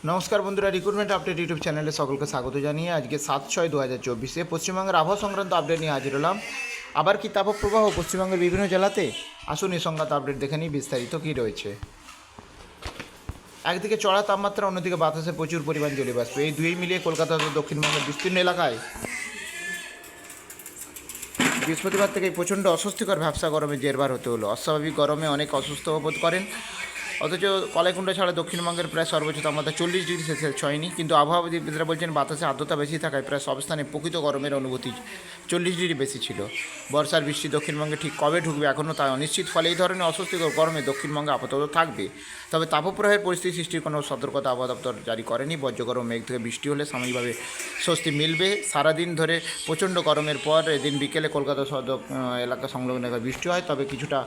নমস্কার বন্ধুরা, recruitment update YouTube চ্যানেলে সকলকে স্বাগত জানিয়ে আজকে 7/6/2024 পশ্চিমবঙ্গের আবহাওয়া সংক্রান্ত আপডেট নিয়ে হাজির হলাম। আবার কি তাপপ্রবাহ পশ্চিমবঙ্গের বিভিন্ন জেলাতে? আসুন এই সংক্রান্ত আপডেট দেখে নিই বিস্তারিত কী রয়েছে। একদিকে চড়া তাপমাত্রা, অন্যদিকে বাতাসে প্রচুর পরিমাণ জলীয়বাষ্প, এই দুই মিলিয়ে কলকাতা ও দক্ষিণবঙ্গের বিস্তীর্ণ এলাকায় বৃহস্পতিবার থেকেই প্রচণ্ড অস্বস্তিকর ভ্যাপসা গরমে জেরবার হতে হলো। অস্বাভাবিক গরমে অনেক অসুস্থ বোধ করেন, অথচ কলাইকুণ্ডা ছাড়া দক্ষিণবঙ্গের প্রায় সর্বোচ্চ তাপমাত্রা 40°C ছয়নি। কিন্তু আবহাওয়াবিদরা বলছেন বাতাসে আর্দ্রতা বেশি থাকায় প্রায় সব স্থানে প্রকৃত গরমের অনুভূতি 40° বেশি ছিল। বর্ষার বৃষ্টি দক্ষিণবঙ্গে ঠিক কবে ঢুকবে এখনও তা অনিশ্চিত, ফলে এই ধরনের অস্বস্তিকর গরমে দক্ষিণবঙ্গে আপাতত থাকবে। তবে তাপপ্রবাহের পরিস্থিতি সৃষ্টির কোনো সতর্কতা আবহাওয়া দপ্তর জারি করেনি। বজ্রগরম মেঘ থেকে বৃষ্টি হলে সাময়িকভাবে স্বস্তি মিলবে। সারাদিন ধরে প্রচণ্ড গরমের পর এদিন বিকেলে কলকাতা এলাকা সংলগ্ন এলাকায় বৃষ্টি হয়, তবে কিছুটা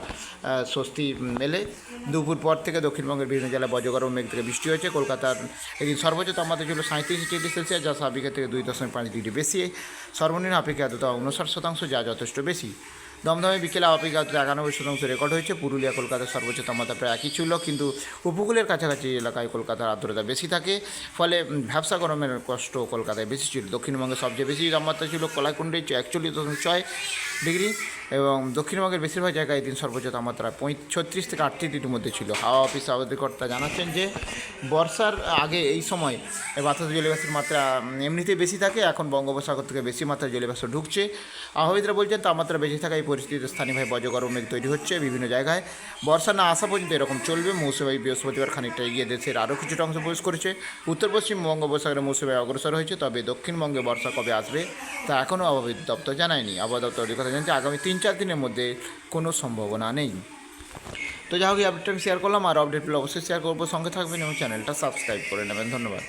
স্বস্তি মেলে। দুপুর পর থেকে দক্ষিণবঙ্গের বিভিন্ন জেলায় বজ্রগরম মেঘ থেকে বৃষ্টি হয়েছে। কলকাতার এদিন সর্বোচ্চ তাপমাত্রা ছিল 37°C, যা স্বাভাবিকের থেকে 2.5 ডিগ্রি বেশি। সর্বনিম্ন আপেক্ষিক আর্দ্রতা 59%, যা যথেষ্ট বেশি। দমদমে বিকেলে আপেক্ষিক আর্দ্রতা 91% রেকর্ড হয়েছে। পুরুলিয়া কলকাতার সর্বোচ্চ তাপমাত্রা প্রায় একই ছিল, কিন্তু উপকূলের কাছাকাছি এলাকায় কলকাতার আর্দ্রতা বেশি থাকে, ফলে ভ্যাপসা গরমের কষ্ট কলকাতায় বেশি ছিল। দক্ষিণবঙ্গে সবচেয়ে বেশি তাপমাত্রা ছিল কলাইকুণ্ডে 41.6°, এবং দক্ষিণবঙ্গের বেশিরভাগ জায়গায় এদিন সর্বোচ্চ তাপমাত্রা 36 থেকে 38 মধ্যে ছিল। হাওয়া অফিস আবহাওয়াকর্তা জানাচ্ছেন যে বর্ষার আগে এই সময় বাতাসে জলীয়বাষ্পের মাত্রা এমনিতেই বেশি থাকে, এখন বঙ্গোপসাগর থেকে বেশি মাত্রায় জলীয়বাষ্প ঢুকছে। আবহাওয়াবিদরা বলছেন তাপমাত্রা বেশি থাকা এই পরিস্থিতিতে স্থানীয়ভাবে বজ্রগরম মেঘ তৈরি হচ্ছে বিভিন্ন জায়গায়। বর্ষা না আসা পর্যন্ত এরকম চলবে। মৌসুমী বৃহস্পতিবার খানিকটা এগিয়ে দেশের আরও কিছুটা অংশ প্রবেশ করেছে। উত্তর পশ্চিম বঙ্গোপসাগরে মৌসুমী অগ্রসর হয়েছে, তবে দক্ষিণবঙ্গে বর্ষা কবে আসবে তা এখনও আবহাওয়া দপ্তর জানায়নি। আবহাওয়া দপ্তর এই কথা জানছে আগামী 3-4 দিনের মধ্যে কোনো সম্ভাবনা নেই। তো যা হোক, এই আপডেটটা আমি শেয়ার করলাম, আর আপডেট পেলে অবশ্যই শেয়ার করবো। সঙ্গে থাকবেন এবং চ্যানেলটা সাবস্ক্রাইব করে নেবেন। ধন্যবাদ।